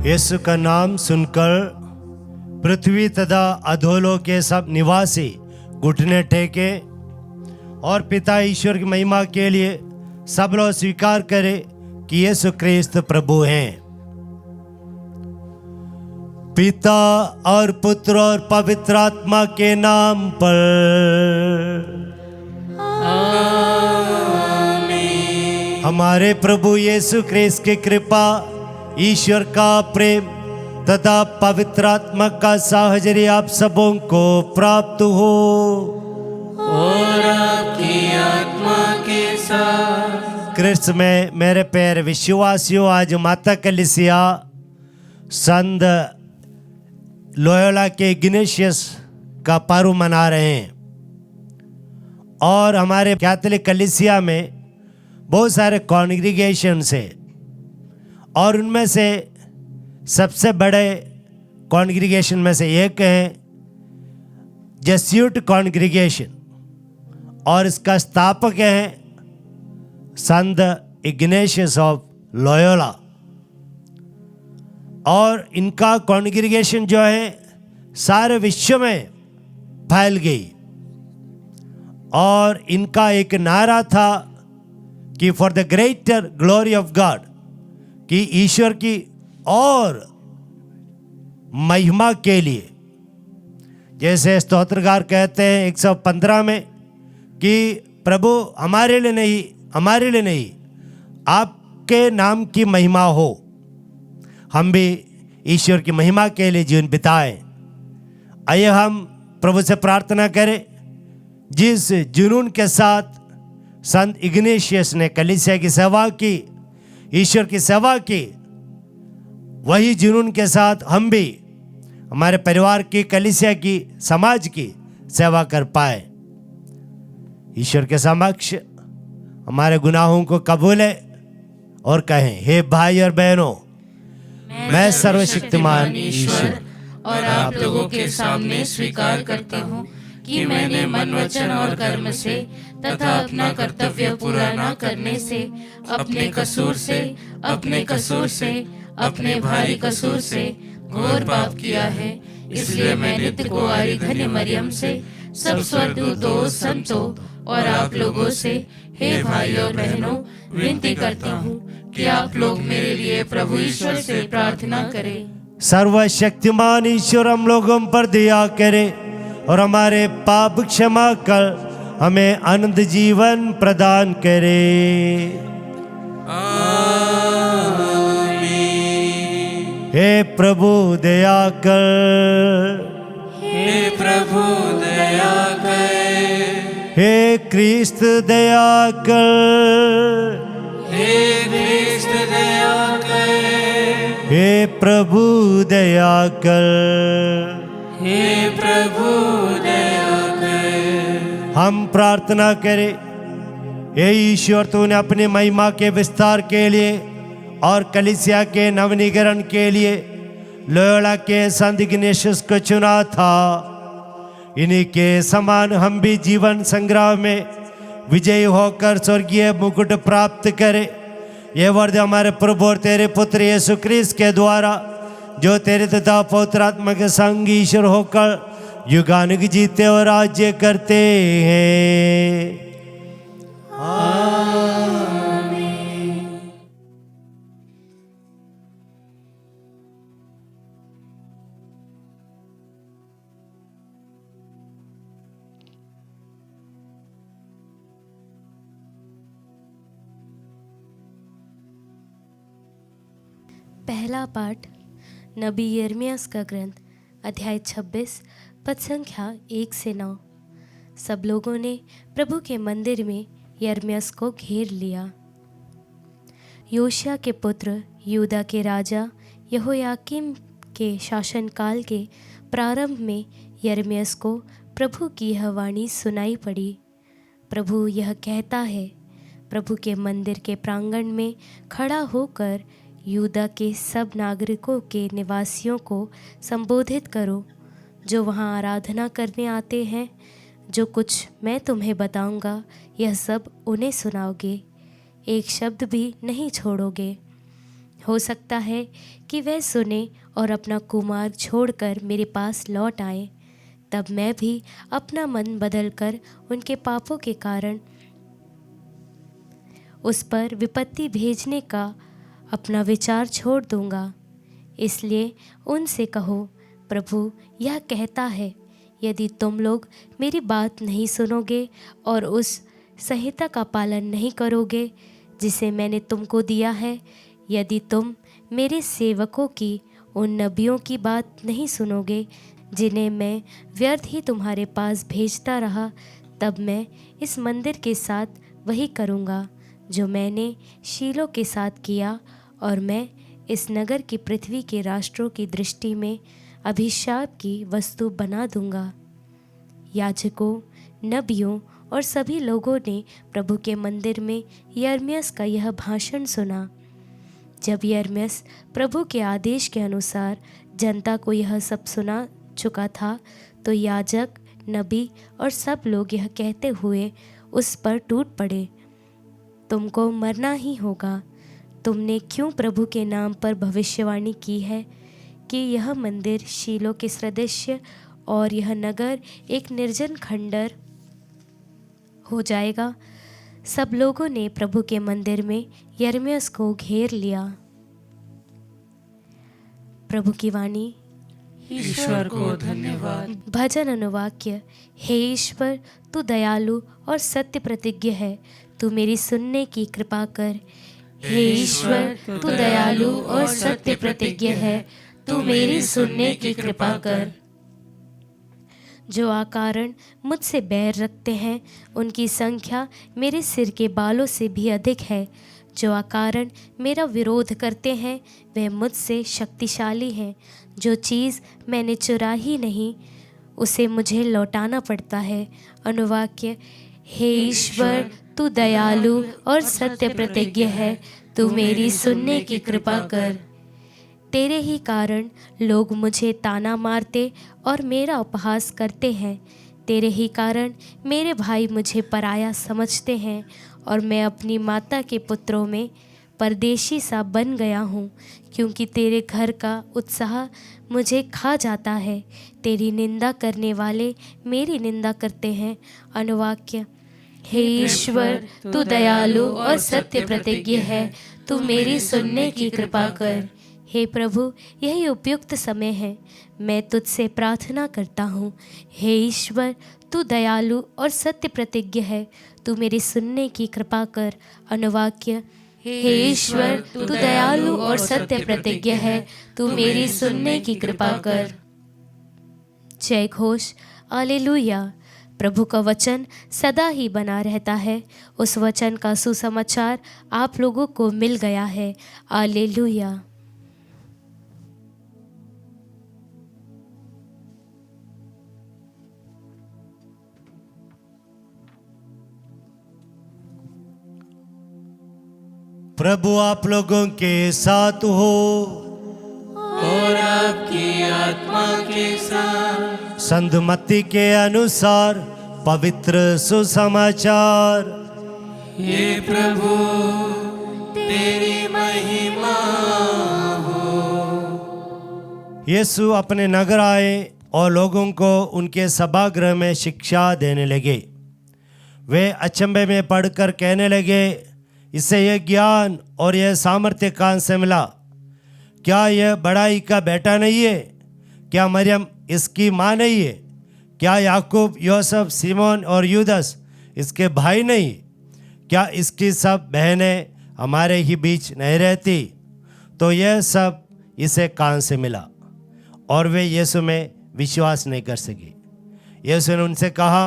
यीशु का नाम सुनकर पृथ्वी तथा अधोलोक के सब निवासी घुटने टेके और पिता ईश्वर की महिमा के लिए सब लोग स्वीकार करें कि यीशु ख्रीस्त प्रभु हैं। पिता और पुत्र और पवित्र आत्मा के नाम पर आमीन। हमारे प्रभु यीशु ख्रीस्त की कृपा, ईश्वर का प्रेम तथा पवित्र आत्मा का साहचर्य आप सबों को प्राप्त हो और आपकी आत्मा के साथ। क्रिस्त में मेरे प्यारे विश्वासियों, आज माता कलीसिया संत लोयोला के इग्नेशियस का पर्व मना रहे हैं और हमारे कैथोलिक कलीसिया में बहुत सारे कॉन्ग्रीगेशंस है और उनमें से सबसे बड़े कॉन्ग्रीगेशन में से एक है जेस्यूट कॉन्ग्रीगेशन और इसका स्थापक है संत इग्नेशियस ऑफ लोयोला। और इनका कॉन्ग्रीगेशन जो है सारे विश्व में फैल गई और इनका एक नारा था कि for the greater glory of God, कि ईश्वर की और महिमा के लिए, जैसे स्तोत्रकार कहते हैं 115 में कि प्रभु हमारे लिए नहीं आपके नाम की महिमा हो, हम भी ईश्वर की महिमा के लिए जीवन बिताएं। आइए हम प्रभु से प्रार्थना करें, जिस जुनून के साथ संत इग्नेशियस ने कलीसिया की सेवा की, ईश्वर की सेवा की, वही जुनून के साथ हम भी हमारे परिवार की, कलीसिया की, समाज की सेवा कर पाए। ईश्वर के समक्ष हमारे गुनाहों को कबूले और कहें, हे भाई और बहनों, मैं सर्वशक्तिमान ईश्वर और आप लोगों के सामने स्वीकार करता हूँ कि मैंने मन, वचन और कर्म से तथा अपना कर्तव्य पूरा न करने से, अपने कसूर से, अपने भारी कसूर से घोर पाप किया है। इसलिए मैं नित्य कुंवारी धन्य मरियम से, सब स्वर्गदूतों, संतों और आप लोगों से, हे भाई और बहनों, विनती करता हूँ कि आप लोग मेरे लिए प्रभु ईश्वर से प्रार्थना करें। सर्वशक्तिमान ईश्वर हम लोगों पर दया करे और हमारे पाप क्षमा कर हमें अनंत जीवन प्रदान करे। आमीन। हे प्रभु दया कर, हे प्रभु दया कर, हे क्रिस्त दया कर, हे क्रिस्त दया कर, हे प्रभु दया कर, हे प्रभु दया कर। हम प्रार्थना करें, हे ईश्वर, तूने अपनी महिमा के विस्तार के लिए और कलीसिया के नवनीकरण के लिए लोयोला के संत इग्नेशियस को चुना था। इन्हीं के समान हम भी जीवन संग्राम में विजयी होकर स्वर्गीय मुकुट प्राप्त करें। ये वर्द हमारे प्रभु और तेरे पुत्र यीशु ख्रीस्त के द्वारा, जो तेरे तथा पवित्र आत्मा के संग ईश्वर होकर युगानुग जीते और राज्य करते हैं। आमीन। पहला पाठ नबी यिर्मयाह का ग्रंथ, अध्याय 26, पद संख्या 1 से 9। सब लोगों ने प्रभु के मंदिर में यिर्मयाह को घेर लिया। योशिय्याह के पुत्र यूदा के राजा यहोयाकीम के शासनकाल के प्रारंभ में यिर्मयाह को प्रभु की यह वाणी सुनाई पड़ी। प्रभु यह कहता है, प्रभु के मंदिर के प्रांगण में खड़ा होकर यूदा के सब नागरिकों के निवासियों को संबोधित करो, जो वहाँ आराधना करने आते हैं। जो कुछ मैं तुम्हें बताऊंगा, यह सब उन्हें सुनाओगे, एक शब्द भी नहीं छोड़ोगे। हो सकता है कि वह सुने और अपना कुमार्ग छोड़कर मेरे पास लौट आए। तब मैं भी अपना मन बदलकर उनके पापों के कारण उस पर विपत्ति भेजने का अपना विचार छोड़ दूंगा। इसलिए उनसे कहो, प्रभु यह कहता है, यदि तुम लोग मेरी बात नहीं सुनोगे और उस संहिता का पालन नहीं करोगे जिसे मैंने तुमको दिया है, यदि तुम मेरे सेवकों की उन नबियों की बात नहीं सुनोगे जिन्हें मैं व्यर्थ ही तुम्हारे पास भेजता रहा, तब मैं इस मंदिर के साथ वही करूँगा जो मैंने शीलो के साथ किया, और मैं इस नगर की पृथ्वी के राष्ट्रों की दृष्टि में अभिशाप की वस्तु बना दूंगा। याजकों, नबियों और सभी लोगों ने प्रभु के मंदिर में यिर्मयाह का यह भाषण सुना। जब यिर्मयाह प्रभु के आदेश के अनुसार जनता को यह सब सुना चुका था, तो याजक, नबी और सब लोग यह कहते हुए उस पर टूट पड़े, तुमको मरना ही होगा। तुमने क्यों प्रभु के नाम पर भविष्यवाणी की है कि यह मंदिर शीलो के सदृश और यह नगर एक निर्जन खंडर हो जाएगा। सब लोगों ने प्रभु के मंदिर में यिर्मयाह को घेर लिया। प्रभु की वाणी। ईश्वर को धन्यवाद। भजन अनुवाक्य। हे ईश्वर, तू दयालु और सत्य प्रतिज्ञ है, तू मेरी सुनने की कृपा कर। हे ईश्वर, तू दयालु और सत्य प्रतिज्ञ है, तू मेरी सुनने की कृपा कर। जो अकारण मुझसे बैर रखते हैं, उनकी संख्या मेरे सिर के बालों से भी अधिक है। जो अकारण मेरा विरोध करते हैं, वे मुझसे शक्तिशाली हैं। जो चीज़ मैंने चुराई नहीं, उसे मुझे लौटाना पड़ता है। अनुवाक्य। हे ईश्वर, तू दयालु और सत्य प्रतिज्ञ है, तू मेरी सुनने की कृपा कर। तेरे ही कारण लोग मुझे ताना मारते और मेरा उपहास करते हैं। तेरे ही कारण मेरे भाई मुझे पराया समझते हैं और मैं अपनी माता के पुत्रों में परदेशी सा बन गया हूँ, क्योंकि तेरे घर का उत्साह मुझे खा जाता है। तेरी निंदा करने वाले मेरी निंदा करते हैं। अनुवाक्य। हे ईश्वर, तू दयालु और सत्य प्रतिज्ञ है, तू मेरी सुनने की कृपा कर। हे प्रभु, यही उपयुक्त समय है, मैं तुझसे प्रार्थना करता हूँ। हे ईश्वर, तू दयालु और सत्य प्रतिज्ञ है, तू मेरी सुनने की कृपा कर। अनुवाक्य। हे ईश्वर, तू दयालु और सत्य प्रतिज्ञ है, तू मेरी सुनने की कृपा कर। जय घोष। हालेलुया। प्रभु का वचन सदा ही बना रहता है। उस वचन का सुसमाचार आप लोगों को मिल गया है। हालेलुया। प्रभु आप लोगों के साथ हो और आपकी आत्मा के साथ। संत मत्ती के अनुसार पवित्र सुसमाचार। हे प्रभु, तेरी महिमा हो। यीशु अपने नगर आए और लोगों को उनके सभागृह में शिक्षा देने लगे। वे अचंभे में पढ़कर कहने लगे, इसे यह ज्ञान और यह सामर्थ्य कहाँ से मिला? क्या यह बड़ाई का बेटा नहीं है? क्या मरियम इसकी माँ नहीं है? क्या याकूब, यूसुफ, सिमोन और यूदस इसके भाई नहीं? क्या इसकी सब बहनें हमारे ही बीच नहीं रहती? तो यह सब इसे कहाँ से मिला? और वे यीशु में विश्वास नहीं कर सके। यीशु ने उनसे कहा,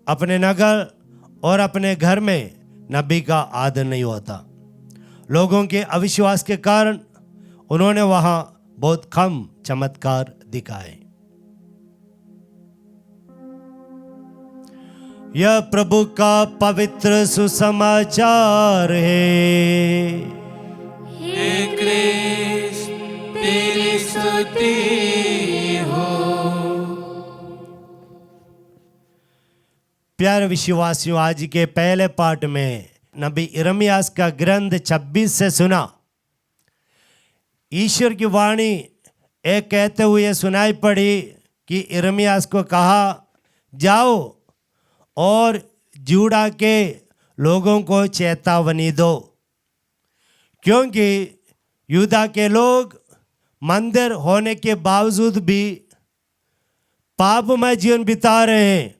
अपने नगर और अपने घर में नबी का आदर नहीं होता। लोगों के अविश्वास के कारण उन्होंने वहां बहुत कम चमत्कार दिखाए। यह प्रभु का पवित्र सुसमाचार है। हे क्रिस्त, तेरी स्तुति हो। प्यारे विश्वासियों, आज के पहले पाठ में नबी यिर्मयाह का ग्रंथ 26 से सुना। ईश्वर की वाणी एक कहते हुए सुनाई पड़ी कि यिर्मयाह को कहा, जाओ और जूडा के लोगों को चेतावनी दो, क्योंकि यूदा के लोग मंदिर होने के बावजूद भी पापमय जीवन बिता रहे हैं,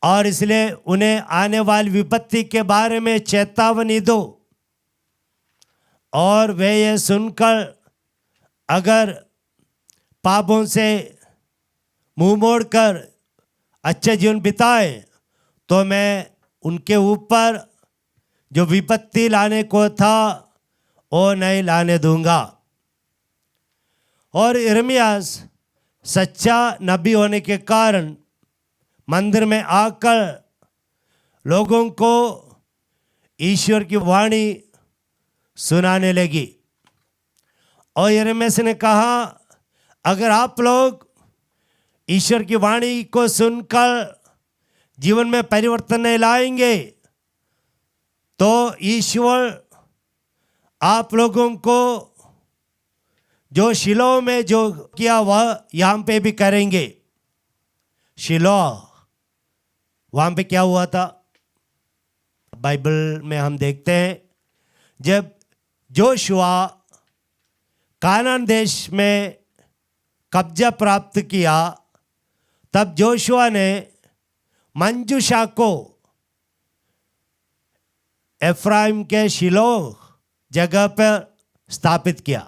और इसलिए उन्हें आने वाली विपत्ति के बारे में चेतावनी दो। और वे ये सुनकर अगर पापों से मुंह मोड़कर अच्छा जीवन बिताए तो मैं उनके ऊपर जो विपत्ति लाने को था वो नहीं लाने दूंगा। और यिर्मयाह सच्चा नबी होने के कारण मंदिर में आकर लोगों को ईश्वर की वाणी सुनाने लगी। और यिर्मयाह ने कहा, अगर आप लोग ईश्वर की वाणी को सुनकर जीवन में परिवर्तन नहीं लाएंगे तो ईश्वर आप लोगों को जो शिलो में जो किया वह यहाँ पे भी करेंगे। शिलो वहाँ पे क्या हुआ था? बाइबल में हम देखते हैं जब जोशुआ कानान देश में कब्जा प्राप्त किया तब जोशुआ ने मंजूषा को एफ्राइम के शिलो जगह पर स्थापित किया।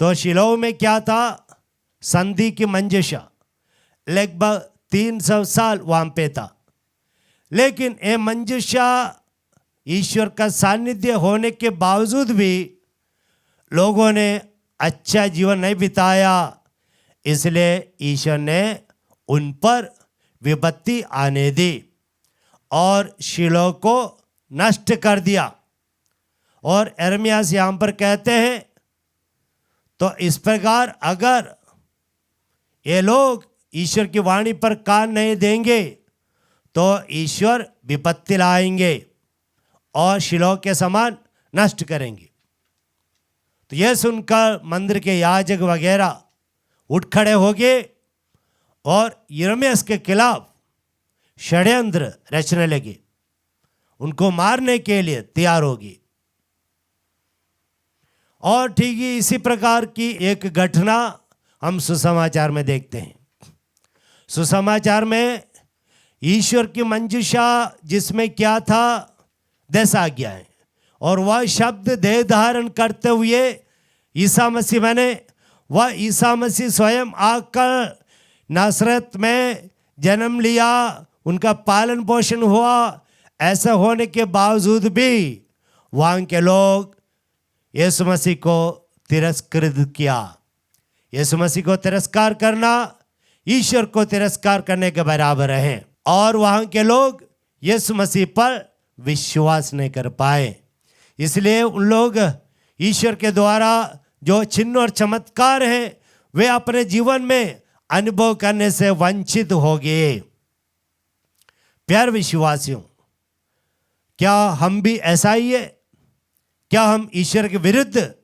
तो शिलो में क्या था? संधि की मंजूषा लगभग 300 साल वहाँ पे था। लेकिन ये मंजूषा ईश्वर का सानिध्य होने के बावजूद भी लोगों ने अच्छा जीवन नहीं बिताया, इसलिए ईश्वर ने उन पर विपत्ति आने दी और शिलो को नष्ट कर दिया। और यिर्मयाह यहाँ पर कहते हैं, तो इस प्रकार अगर ये लोग ईश्वर की वाणी पर कान नहीं देंगे तो ईश्वर विपत्ति लाएंगे और शिलो के समान नष्ट करेंगे। तो यह सुनकर मंदिर के याजक वगैरह उठ खड़े हो गए और यिर्मयाह के खिलाफ षड्यंत्र रचने लगे, उनको मारने के लिए तैयार होगी। और ठीक ही इसी प्रकार की एक घटना हम सुसमाचार में देखते हैं। सुसमाचार में ईश्वर की मंजूषा जिसमें क्या था? 10 आज्ञाएं, और वह शब्द देह धारण करते हुए ईसा मसीह बने। वह ईसा मसीह स्वयं आकर नासरत में जन्म लिया, उनका पालन पोषण हुआ। ऐसा होने के बावजूद भी वहाँ के लोग यीशु मसीह को तिरस्कृत किया। यीशु मसीह को तिरस्कार करना ईश्वर को तिरस्कार करने के बराबर है। और वहाँ के लोग यीशु मसीह पर विश्वास नहीं कर पाए, इसलिए उन लोग ईश्वर के द्वारा जो चिन्ह और चमत्कार हैं वे अपने जीवन में अनुभव करने से वंचित हो गए। प्यारे विश्वासियों, क्या हम भी ऐसा ही है? क्या हम ईश्वर के विरुद्ध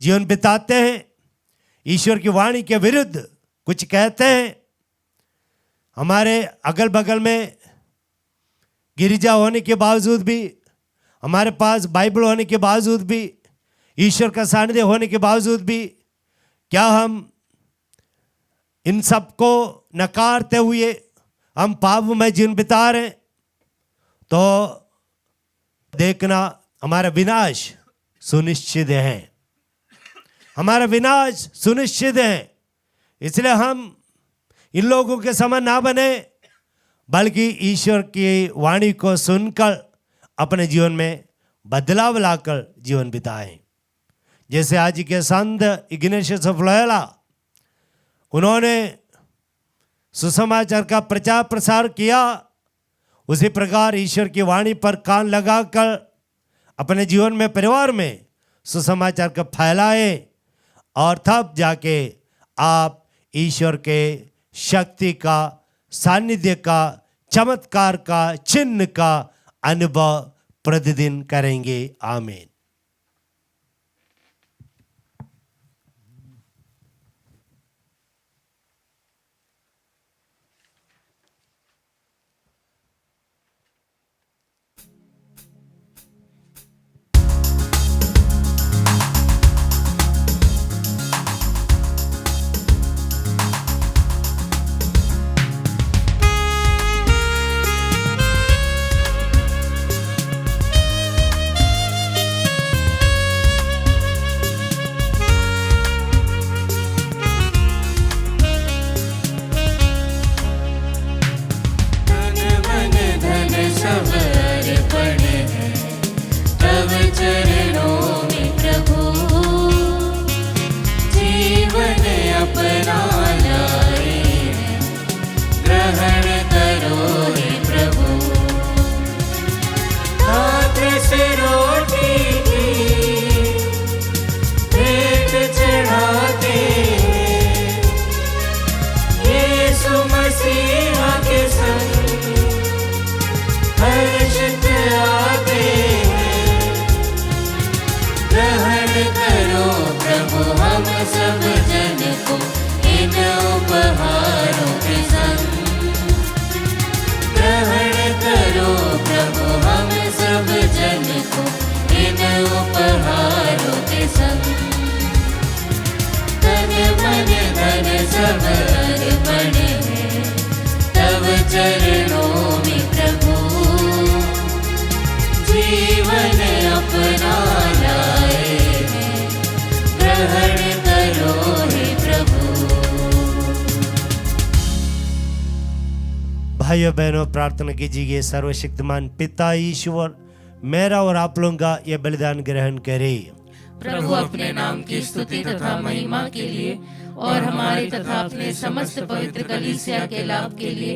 जीवन बिताते हैं? ईश्वर की वाणी के विरुद्ध कुछ कहते हैं? हमारे अगल बगल में गिरिजा होने के बावजूद भी, हमारे पास बाइबल होने के बावजूद भी, ईश्वर का सानिध्य होने के बावजूद भी, क्या हम इन सब को नकारते हुए हम पाप में जीवन बिता रहे? तो देखना हमारा विनाश सुनिश्चित है, हमारा विनाश सुनिश्चित है। इसलिए हम इन लोगों के समान ना बने, बल्कि ईश्वर की वाणी को सुनकर अपने जीवन में बदलाव लाकर जीवन बिताएं। जैसे आज के संत इग्नेशियस ऑफ लोयोला, उन्होंने सुसमाचार का प्रचार प्रसार किया, उसी प्रकार ईश्वर की वाणी पर कान लगाकर अपने जीवन में, परिवार में सुसमाचार का फैलाए, और तब जाके आप ईश्वर के शक्ति का, सानिध्य का, चमत्कार का, चिन्ह का अनुभव प्रतिदिन करेंगे। आमीन। ग्रहण करो प्रभु हम सब जन को इन उपहारों के संग। ग्रहण करो प्रभु हम सब जन को इन उपहारों के संग। तन मन धन सब अर्पण है तब चरणों में प्रभु। जीवन अपना लाए हैं ग्रहण करो हे प्रभु। भाइयों बहनों, प्रार्थना कीजिए। सर्वशक्तिमान पिता ईश्वर, मेरा और आप लोगों का ये बलिदान ग्रहण करे। प्रभु अपने नाम की स्तुति तथा महिमा के लिए और हमारे तथा अपने समस्त पवित्र कलीसिया के लाभ के लिए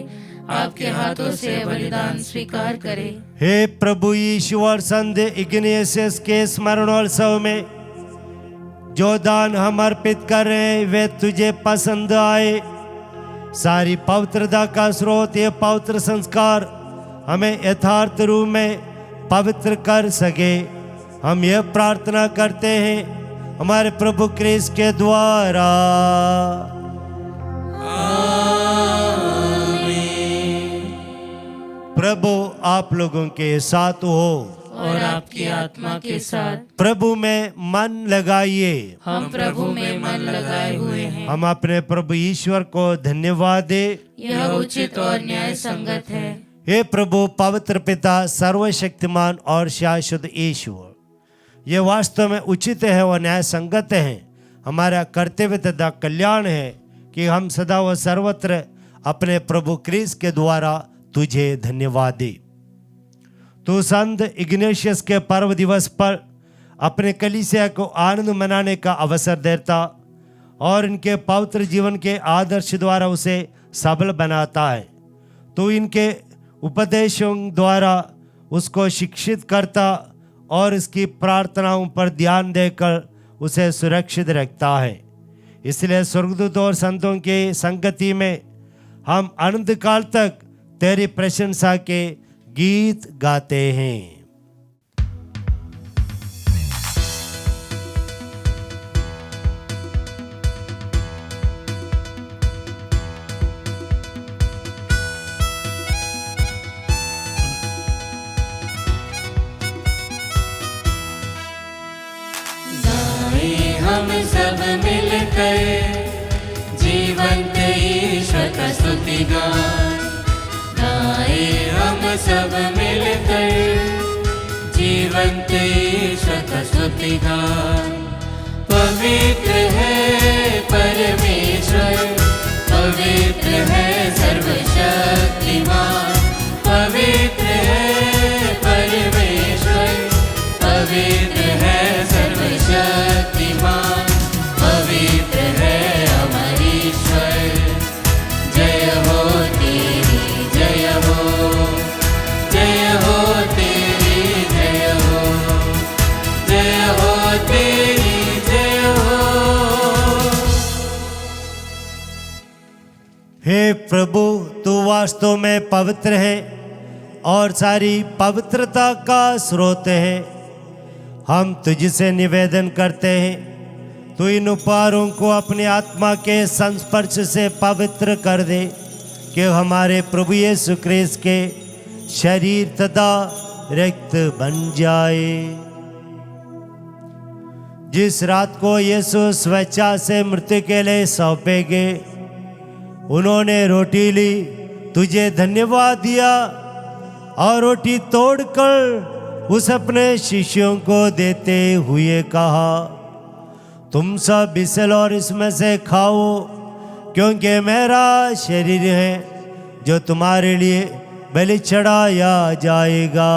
आपके हाथों से बलिदान स्वीकार करे। हे प्रभु ईश्वर, संत इग्नेशियस के स्मरणोत्सव में जो दान हम अर्पित कर रहे हैं वे तुझे पसंद आए। सारी पवित्रता का स्रोत ये पवित्र संस्कार हमें यथार्थ रूप में पवित्र कर सके। हम यह प्रार्थना करते हैं हमारे प्रभु क्रिस्त के द्वारा। प्रभु आप लोगों के साथ हो और आपकी आत्मा के साथ। प्रभु में मन लगाइए। हम प्रभु में मन लगाए हुए हैं। हम अपने प्रभु ईश्वर को धन्यवाद दे। यह उचित और न्याय संगत है। हे प्रभु पवित्र पिता, सर्वशक्तिमान और शाश्वत ईश्वर, ये वास्तव में उचित है और न्याय संगत है। हमारा कर्तव्य तथा कल्याण है कि हम सदा व सर्वत्र अपने प्रभु क्रिस्त के द्वारा तुझे धन्यवाद दे। तू संत इग्नेशियस के पर्व दिवस पर अपने कलीसिया को आनंद मनाने का अवसर देता और इनके पवित्र जीवन के आदर्श द्वारा उसे सबल बनाता है। तू इनके उपदेशों द्वारा उसको शिक्षित करता और इसकी प्रार्थनाओं पर ध्यान देकर उसे सुरक्षित रखता है। इसलिए स्वर्गदूत और संतों की संगति में हम अनंत काल तक तेरी प्रशंसा के गीत गाते हैं। हम सब मिलकर जीवंत ईश्वर का स्तुति गान गाए। हम सब मिलकर जीवंत ईश्वर का स्तुति गान। पवित्र है परमेश्वर, पवित्र है सर्वशक्तिमान। पवित्र है परमेश्वर, पवित्र है सर्वशक्तिमान। पवित्र है अमर ईश्वर। जय हो तेरी जय हो, जय हो तेरी जय हो, जय हो तेरी जय हो। हे प्रभु, तू वास्तव में पवित्र है और सारी पवित्रता का स्रोत है। हम तुझसे निवेदन करते हैं तू इन उपहारों को अपनी आत्मा के संस्पर्श से पवित्र कर दे कि हमारे प्रभु यीशु क्रिस्त के शरीर तथा रक्त बन जाए। जिस रात को यीशु स्वेच्छा से मृत्यु के लिए सौंपे गए, उन्होंने रोटी ली, तुझे धन्यवाद दिया और रोटी तोड़कर उस अपने शिष्यों को देते हुए कहा, तुम सब इसे और इसमें से खाओ, क्योंकि मेरा शरीर है जो तुम्हारे लिए बलि चढ़ाया जाएगा।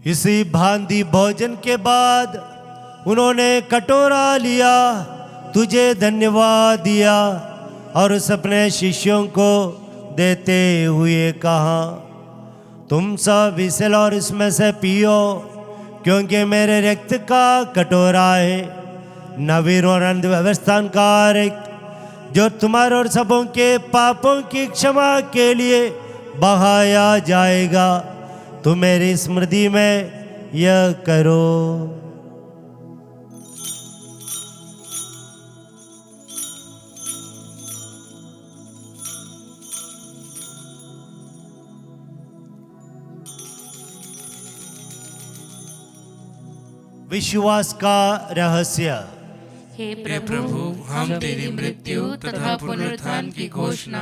इसी भांति भोजन के बाद उन्होंने कटोरा लिया, तुझे धन्यवाद दिया और उस अपने शिष्यों को देते हुए कहा, तुम सब इसे लो और इसमें से पियो, क्योंकि मेरे रक्त का कटोरा है, नवीन और अनंत व्यवस्थान का रक्त, जो तुम्हारे और सबों के पापों की क्षमा के लिए बहाया जाएगा। तुम मेरी स्मृति में यह करो। विश्वास का रहस्य। हे प्रभु, हम तेरी मृत्यु तथा पुनरुत्थान की घोषणा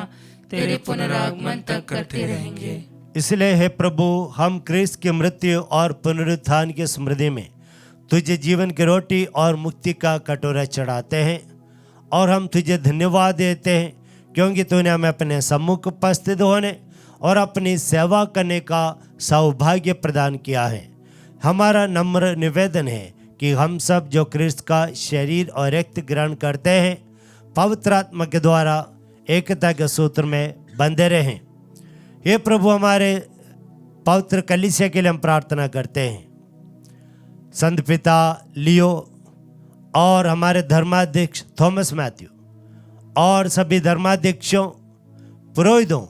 तेरे पुनरागमन तक करते रहेंगे। इसलिए हे प्रभु, हम क्रिस्त की मृत्यु और पुनरुत्थान की स्मृति में तुझे जीवन की रोटी और मुक्ति का कटोरा चढ़ाते हैं, और हम तुझे धन्यवाद देते हैं क्योंकि तूने हमें अपने सम्मुख उपस्थित होने और अपनी सेवा करने का सौभाग्य प्रदान किया है। हमारा नम्र निवेदन है कि हम सब जो क्रिस्त का शरीर और रक्त ग्रहण करते हैं, पवित्र आत्मा के द्वारा एकता के सूत्र में बंधे रहें। हे प्रभु, हमारे पवित्र कलीसिया के लिए हम प्रार्थना करते हैं। संत पिता लियो और हमारे धर्माध्यक्ष थॉमस मैथ्यू और सभी धर्माध्यक्षों, पुरोहितों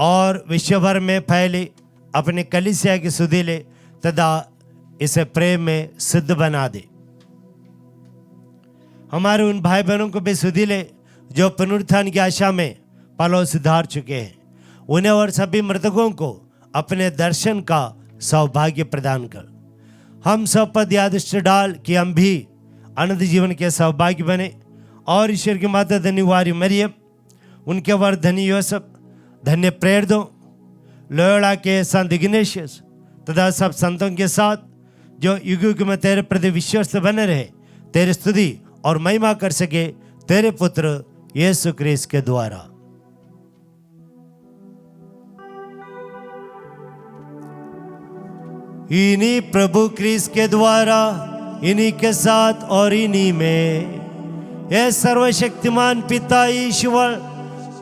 और विश्व भर में फैली अपने कलीसिया की सुधीले तथा इसे प्रेम में सिद्ध बना दे। हमारे उन भाई बहनों को भी सुधीले जो पुनरुत्थान की आशा में पलों से धार चुके हैं, उन्हें और सभी मृतकों को अपने दर्शन का सौभाग्य प्रदान कर। हम सब पर यादृष्ट डाल कि हम भी अनंत जीवन के सौभाग्य बने, और ईश्वर की माता धन्यवारी मरियम, उनके वर धनी यूसुफ, धन्य प्रेरितों, लोयोला के संत इग्नेशियस तथा सब संतों के साथ जो युग युग में तेरे प्रति विश्वस्त बने रहे, तेरी स्तुति और महिमा कर सके तेरे पुत्र यीशु क्रिस्त के द्वारा। इन्हीं प्रभु क्रिस्त के द्वारा, इन्हीं के साथ और इन्हीं में, ये सर्वशक्तिमान पिता ईश्वर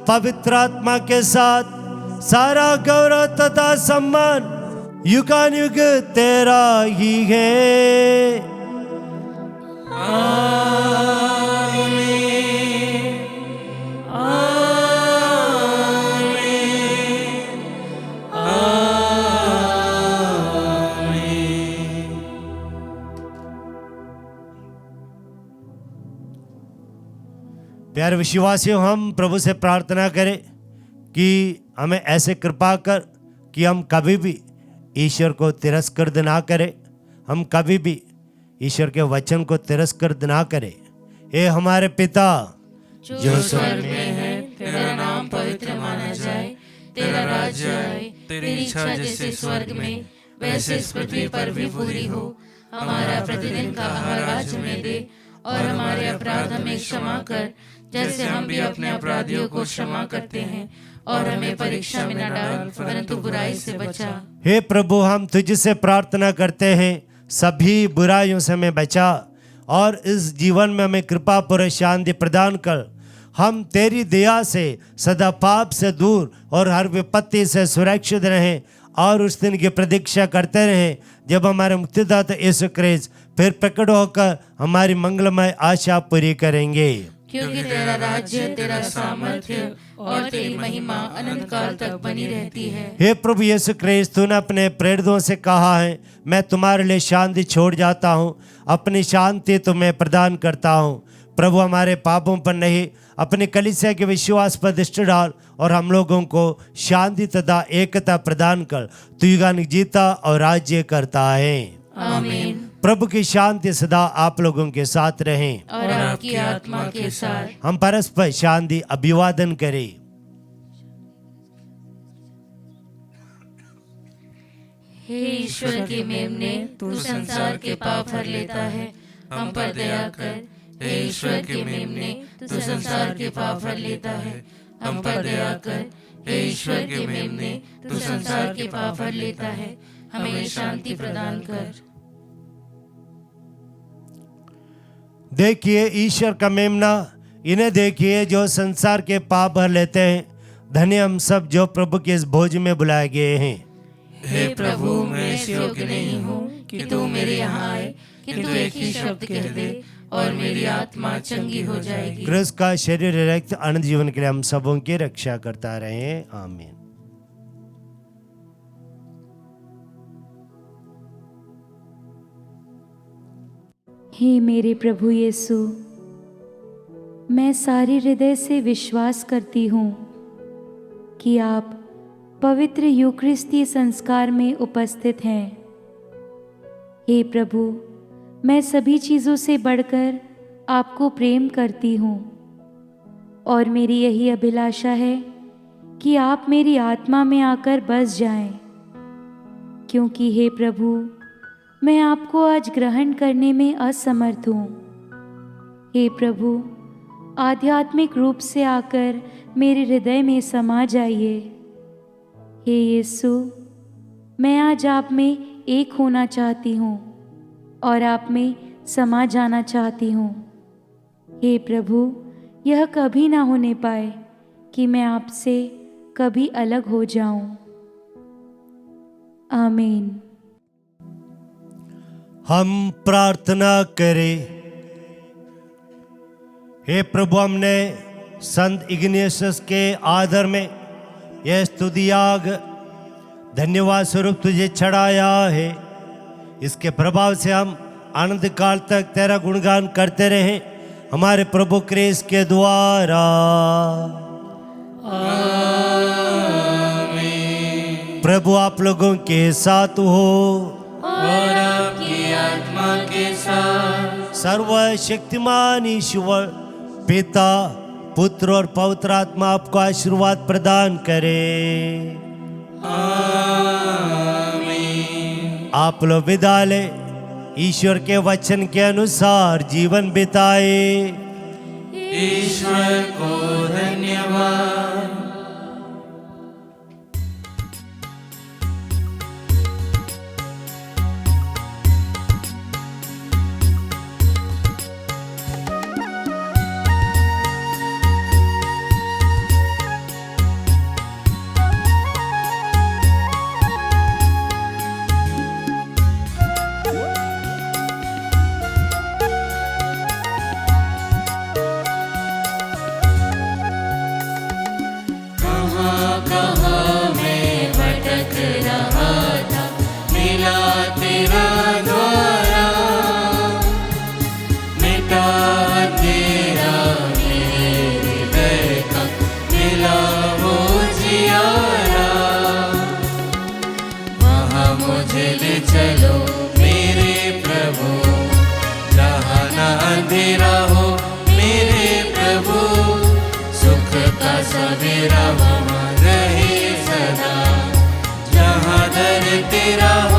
पवित्र आत्मा के साथ सारा गौरव तथा सम्मान युगानुयुग तेरा ही है। प्यारे विश्वासियों, हम प्रभु से प्रार्थना करें कि हमें ऐसे कृपा कर कि हम कभी भी ईश्वर को तिरस्कृत ना करें, हम कभी भी ईश्वर के वचन को तिरस्कृत ना करें। हे हमारे पिता जो स्वर्ग में है, तेरा नाम पवित्र माना जाए, तेरा राज्य आए, तेरी इच्छा जैसे स्वर्ग में वैसे इस पृथ्वी पर भी पूरी हो। हमारा प्रतिदिन का आहार आज हमें दे, और हमारे अपराध हमें क्षमा कर जैसे हम भी अपने अपराधियों को क्षमा करते हैं, और हमें परीक्षा में न डाल परंतु बुराई से बचा। हे प्रभु, हम तुझसे प्रार्थना करते हैं, सभी बुराइयों से हमें बचा, और इस जीवन में हमें कृपा पूर्ण शांति प्रदान कर। हम तेरी दया से सदा पाप से दूर और हर विपत्ति से सुरक्षित रहें, और उस दिन की प्रतीक्षा करते रहें जब हमारे मुक्तिदाता यीशु क्रिस्त फिर प्रकट होकर हमारी मंगलमय आशा पूरी करेंगे। क्योंकि तेरा राज्य, तेरा सामर्थ्य और तेरी महिमा अनंत काल तक बनी रहती है। हे प्रभु यीशु क्रिस्त, तूने अपने प्रेरितों से कहा है, मैं तुम्हारे लिए शांति छोड़ जाता हूँ, अपनी शांति तुम्हें प्रदान करता हूँ। प्रभु, हमारे पापों पर नहीं, अपने कलीसिया के विश्वास पर दृष्टि डाल, और हम लोगों को शांति तथा एकता प्रदान कर। तू युगानुयुग जीता और राज्य करता है। आमीन। प्रभु की शांति सदा आप लोगों के साथ रहें, और आपकी आत्मा के साथ। हम परस्पर शांति अभिवादन करें। हे ईश्वर के मेमने, तू संसार के पाप हर लेता है, हम पर दया कर। हे ईश्वर के मेमने, तू संसार के पाप हर लेता है, हम पर दया कर। हे ईश्वर के मेमने, तू संसार के पाप हर लेता है, हमें शांति प्रदान कर। देखिए ईश्वर का मेमना, इन्हें देखिए जो संसार के पाप भर लेते हैं। धन्य हम सब जो प्रभु के इस भोज में बुलाए गए हैं। हे प्रभु, मैं इस योग्य नहीं हूँ कि तू मेरे यहाँ आए, किंतु एक ही शब्द कह दे और मेरी आत्मा चंगी हो जाएगी। क्रिस्त का शरीर रक्त अनंत जीवन के लिए हम सबों की रक्षा करता रहे। आमीन। हे मेरे प्रभु यीशु, मैं सारे हृदय से विश्वास करती हूँ कि आप पवित्र यूकरिस्तीय संस्कार में उपस्थित हैं। हे प्रभु, मैं सभी चीज़ों से बढ़कर आपको प्रेम करती हूँ और मेरी यही अभिलाषा है कि आप मेरी आत्मा में आकर बस जाएं, क्योंकि हे प्रभु, मैं आपको आज ग्रहण करने में असमर्थ हूँ। हे प्रभु, आध्यात्मिक रूप से आकर मेरे हृदय में समा जाइए। हे यीशु, मैं आज आप में एक होना चाहती हूँ और आप में समा जाना चाहती हूँ। हे प्रभु, यह कभी ना होने पाए कि मैं आपसे कभी अलग हो जाऊं। आमीन। हम प्रार्थना करें। हे प्रभु, हमने संत इग्नेशियस के आदर में यह स्तुति याग धन्यवाद स्वरूप तुझे चढ़ाया है। इसके प्रभाव से हम अनंत काल तक तेरा गुणगान करते रहे हमारे प्रभु क्रिस्त के द्वारा। आमीन। प्रभु आप लोगों के साथ हो और आपकी आत्मा के साथ। सर्वशक्तिमान ईश्वर पिता, पुत्र और पवित्र आत्मा आपको आशीर्वाद प्रदान करे। आमीन। आप लोग विदा ले, ईश्वर के वचन के अनुसार जीवन बिताए। ईश्वर को धन्यवाद। चलो मेरे प्रभु, जहाँ न अंधेरा हो मेरे प्रभु, सुख का सवेरा वहाँ रहे सदा, जहाँ दर तेरा हो